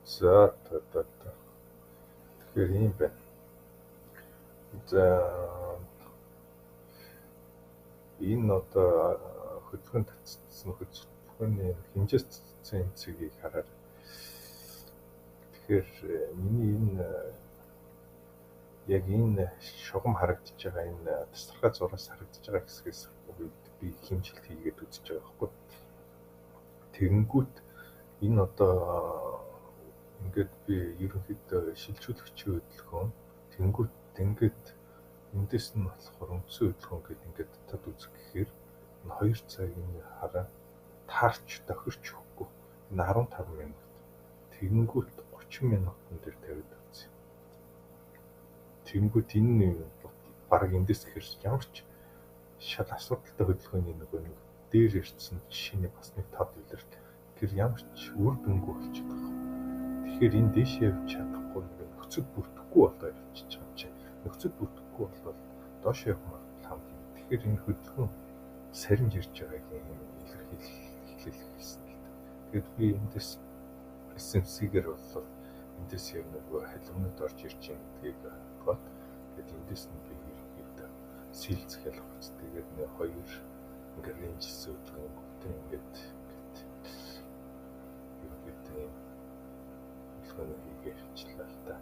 За тэгэхээр ийм байна. За энэ одоо хөдөлгөөн татсан хөдөлгөөний хэмжээс цэцэн цэгийг хараад тэгэхээр миний энэ яг энэ шугам харагдаж байгаа энэ тасархай зураас харагдаж байгаа хэсгээс би хэмжилт хийгээд үзэж байгаа байхгүй. Тэгэнгүүт энэ одоо ингээд би ерөнхийдөө шилжүүлэгчийн хөдөлгөөн тэгэнгүүт ингээд эндээс нь болохоор үндсэн хөдөлгөөн гэдэг ингээд татад үзэх гэхээр энэ 2 цагийн хараа таарч тохирч өгөхгүй. Энэ 15 минут. Тэгэнгүүт 30 минутын дээр тавиад үзье. Тэгэнгүүт энэ баг эндээс ихэр ямар ч шал асуудалтай хөдөлгөөний нэг дээр ирсэн жишээний бас нэг тод илэрх. Тэр ямар ч үр дүнгүй болчиход байгаа. Тэгэхээр энэ дээшээ явж чадахгүй нөхцөл бүрдэхгүй болоо явчихж байгаа юм чинь. Нөхцөл бүрдэхгүй болоод доош явах магадлал хамгийн. Тэгэхээр энэ хөдөлгөөн сарнж ирж байгааг илэрхийлэх гэсэн л дээ. Тэгээд би эндээс SMC-гээр болоод эндээс яг нөгөө халимнууд орж ирж байгаа гэдгийг бод. Тэгээд эндээс нь би ерөнхийдөө сэлцэх ялгаач. Тэгээд нэг 2 ингээд рейнжсэн хөдөлгөөн ингээд ерөнхийдөө хөдөлгөөн хийгээ явуулчихлаа л да.